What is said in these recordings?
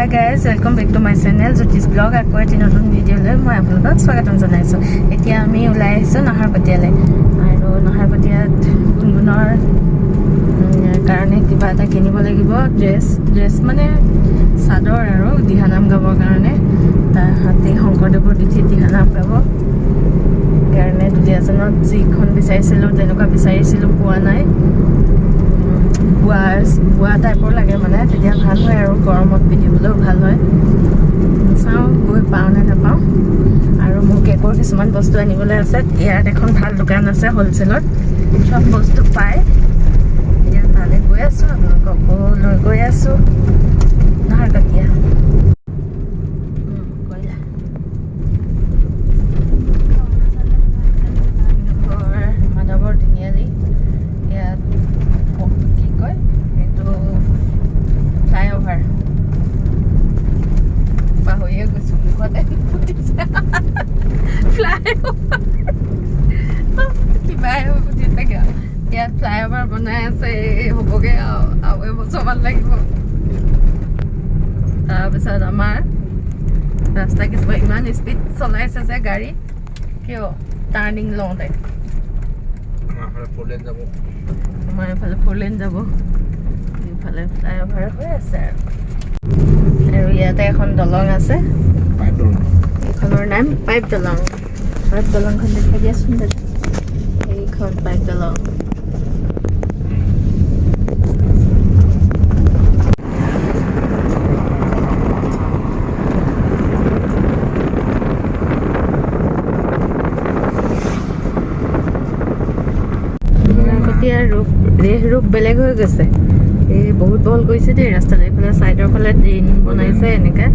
Hi guys, welcome back to my channel Jyoti's vlog. Aku eti notun video le moi apnalok swagatam janaisu. Etia ami ulai aisu Naharpatiale. Aru Naharpatiat gungunor karone kiba eta kinibo lagibo dress mane sador aru dihanam gabor karone ta hati Shonkordeবৰ তিথি dihanam gabo karone duliajanot jikhon bisairisilu tenuka bisairisilu poa nai বুয়া টাইপৰ লাগে মানে তেতিয়া ভাল হয় আৰু গৰমত পিন্ধিবলৈও ভাল হয় চাওঁ গৈ পাওঁ নে নাপাওঁ আৰু মোক কেকৰ কিছুমান বস্তু আনিবলৈ আছে ইয়াত এখন ভাল দোকান আছে হ'লচেলত সব বস্তু পায় এতিয়া তালৈ গৈ আছোঁ আপোনালোককো লৈ গৈ আছোঁ নাহাৰকাটিয়া মাধৱৰ তিনিআলি ইয়াত flyover pahoye gusu mukhate putise flyover ki bae putise ga ya flyover banai ase hoboge awe bosoman lagibo ta bisar amar rasta ki iman speed cholaise je gari kyo turning long dai amar four lane jabo ফালে flyover হৈ আছে আৰু ইয়াতে এখন দলং আছে এইখনৰ নাম পাইপ দলংখন দেখাই দিয়াচোন দাদা এইখন পাইপ দলং ৰূপ বেলেগ হৈ গৈছে এই বহুত বহল কৰিছে দেই ৰাস্তাত এইফালে চাইডৰ ফালে ড্ৰেইন বনাইছে এনেকে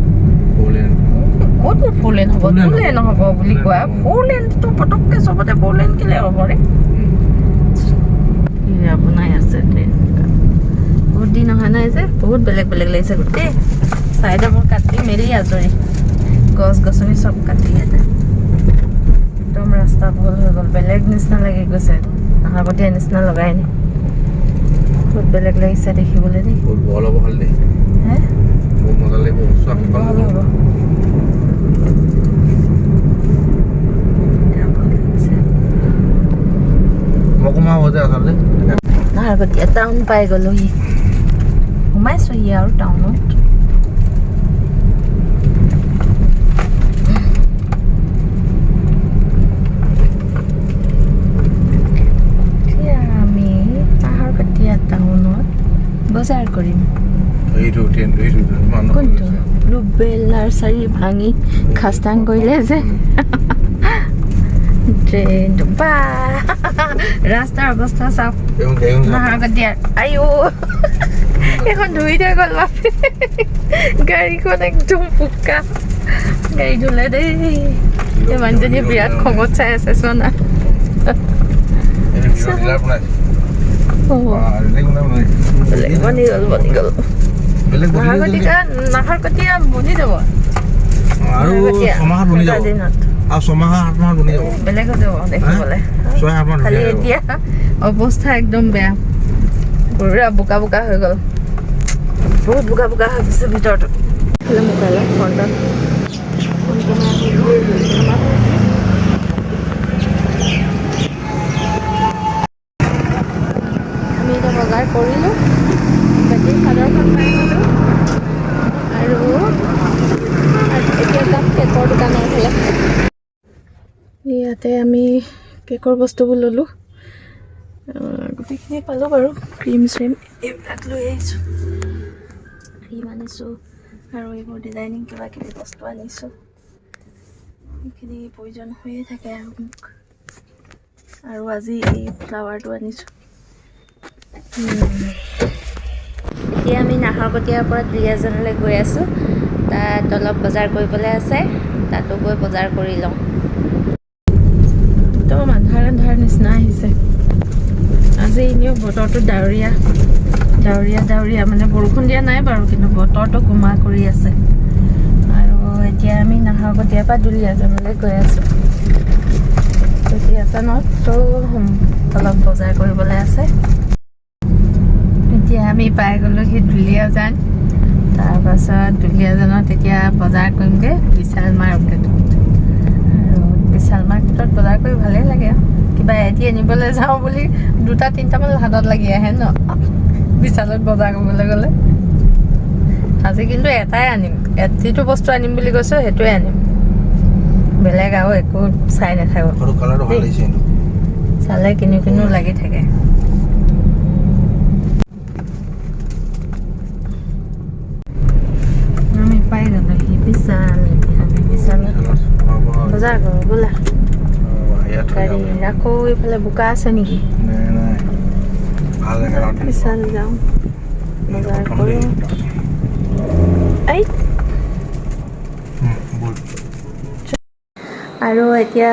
ক'ত ফ'ৰ লেন হ'ব টু লেন হ'ব বুলি কোৱা ফ'ৰ লেনটো পটককৈ চবতে ফ'ৰ লেন কেলে হ'ব ৰে বনাই আছে ট্ৰেইন বহুত দিন অহা নাই যে বহুত বেলেগ বেলেগ লাগিছে গোটেই চাইডৰ মোৰ কাটি মেলি আজৰি গছ গছনি চব কাটি আছে একদম ৰাস্তা বহল হৈ গ'ল বেলেগ নিচিনা লাগি গৈছে নাহাৰপতীয়া নিচিনা লগাই নি বহুত বেলেগ লাগিছে দেখিবলৈ দেই বহুত ভাল হ'ব ভাল দেই হে বহুত মজা লাগিব চব ভাল হ'ব মকমা হৈ যায় আচলতে নাহাৰপতীয়া টাউন পাই গ'লোহি সোমাইছোহি আৰু টাউনত বজাৰ কৰিম কোনটো ৰূপবেল নাৰ্চাৰী ভাঙি খাস্তাং কৰিলে যে ট্ৰেইনটো বা ৰাস্তাৰ অৱস্থা চাওক নাহাৰকাটিয়াৰ আইও এখন ধুই থৈ গ'ল বাপে গাড়ীখন একদম পোকা গাড়ী ধুলে দেই এই মানুহজনীয়ে বিৰাট খঙত চাই আছে চোনা নাহাৰকটীয়া বনি যাব আৰু ছমাহত বনি যাব আৰু ছমাহত 8 মাহত বনি যাব বেলেগ হৈ যাব দেখিবলৈ খালি এতিয়া অৱস্থা একদম বেয়া পুৰা বোকা বোকা হৈ গ'ল বহুত বোকা বোকা হৈ গৈছে ভিতৰটো মোকালে ফ্ৰণ্টত বজাৰ কৰিলোঁ বেটেৰী চাদৰখন পাই গ'লোঁ আৰু এতিয়া যাম কেকৰ দোকানৰ ফালে ইয়াতে আমি কেকৰ বস্তুবোৰ ল'লোঁ গোটেইখিনি পালোঁ বাৰু ক্ৰীম চ্ৰীম এইবিলাক লৈ আহিছোঁ ক্ৰীম আনিছোঁ আৰু এইবোৰ ডিজাইনিং কিবা কিবি বস্তু আনিছোঁ সেইখিনি প্ৰয়োজন হৈয়ে থাকে আৰু মোক আৰু আজি এই ফ্লাৱাৰটো আনিছোঁ এতিয়া আমি নাহৰকটীয়াৰ পৰা দুলীয়াজানলৈ গৈ আছোঁ তাত অলপ বজাৰ কৰিবলৈ আছে তাতো গৈ বজাৰ কৰি লওঁ একদম আন্ধাৰ নিচিনা আহিছে আজি এনেও বতৰটো ডাৱৰীয়া মানে বৰষুণ দিয়া নাই বাৰু কিন্তু বতৰটো গোমা কৰি আছে আৰু এতিয়া আমি নাহৰকটীয়াৰ পৰা দুলীয়াজানলৈ গৈ আছোঁ দুলীয়াজানতো অলপ বজাৰ কৰিবলৈ আছে এতিয়া আমি পাই গ'লোহি দুলীয়াজান তাৰপাছত দুলীয়াজানত এতিয়া বজাৰ কৰিমগৈ বিশাল মাৰ্কেটত। আৰু বিশাল মাৰ্কেটত বজাৰ কৰি ভালেই লাগে আৰু কিবা এটি আনিবলৈ যাওঁ বুলি 2-3টামান হাতত লাগি আহে ন বিশালত বজাৰ কৰিবলৈ গ'লে। আজি কিন্তু এটাই আনিম, যিটো বস্তু আনিম বুলি কৈছোঁ সেইটোৱে আনিম, বেলেগ আৰু একো চাই নাথাকোঁ। চালে কিনো কিনো লাগি থাকে। আমি পাই গ'লোহি বিশাল। আমি বিশালত বজাৰ কৰোঁ বোলা। গাড়ী আকৌ এইফালে বোকা আছে নেকি? বিশাল যাওঁ, বজাৰ কৰোঁ। আৰু এতিয়া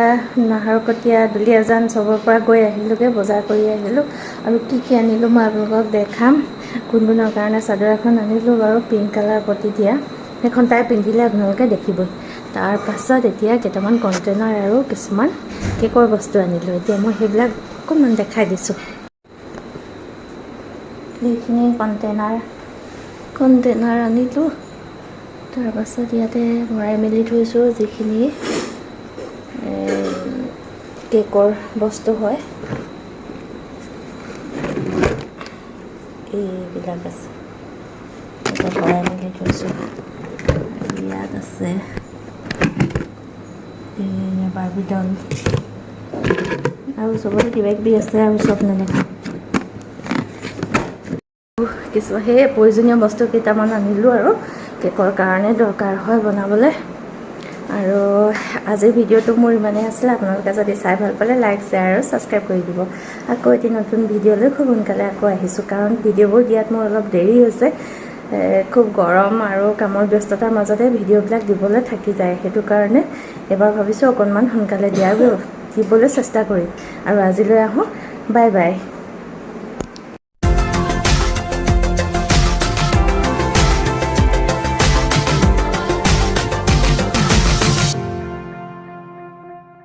নাহৰকটীয়া দুলীয়াজান চবৰ পৰা গৈ আহিলোঁগৈ, বজাৰ কৰি আহিলোঁ। আৰু কি কি আনিলোঁ মই আপোনালোকক দেখাম। গুণগুণৰ কাৰণে চাদৰ এখন আনিলোঁ বাৰু, পিংক কালাৰ পতি দিয়া, সেইখন তাই পিন্ধিলে আপোনালোকে দেখিবই। তাৰপাছত এতিয়া কেইটামান কণ্টেইনাৰ আৰু কিছুমান কেকৰ বস্তু আনিলোঁ। এতিয়া মই সেইবিলাক অকণমান দেখাই দিছোঁ। এইখিনি কণ্টেইনাৰ আনিলোঁ। তাৰপাছত ইয়াতে ভৰাই মেলি থৈছোঁ যিখিনি কেকৰ বস্তু হয়, এইবিলাক আছে, এতিয়া ভৰাই মেলি থৈছোঁ। ইয়াত আছে বাৰ্বি ডল আৰু চবতে কিবা কিবি আছে আৰু চব নেদেখাওঁ। কিছুমান সেই প্ৰয়োজনীয় বস্তু কেইটামান আনিলোঁ আৰু কেকৰ কাৰণে দৰকাৰ হয় বনাবলৈ। আৰু আজিৰ ভিডিঅ'টো মোৰ ইমানেই আছিলে। আপোনালোকে যদি চাই ভাল পালে লাইক, শ্বেয়াৰ আৰু ছাবস্ক্ৰাইব কৰি দিব। আকৌ এটি নতুন ভিডিঅ'লৈ খুব সোনকালে আকৌ আহিছোঁ, কাৰণ ভিডিঅ'বোৰ দিয়াত মোৰ অলপ দেৰি হৈছে। খুব গৰম আৰু কামৰ ব্যস্ততাৰ মাজতে ভিডিঅ'বিলাক দিবলৈ থাকি যায়, সেইটো কাৰণে এবাৰ ভাবিছোঁ অকণমান সোনকালে দিবলৈ চেষ্টা কৰিম। আৰু আজিলৈ আহোঁ, বাই বাই।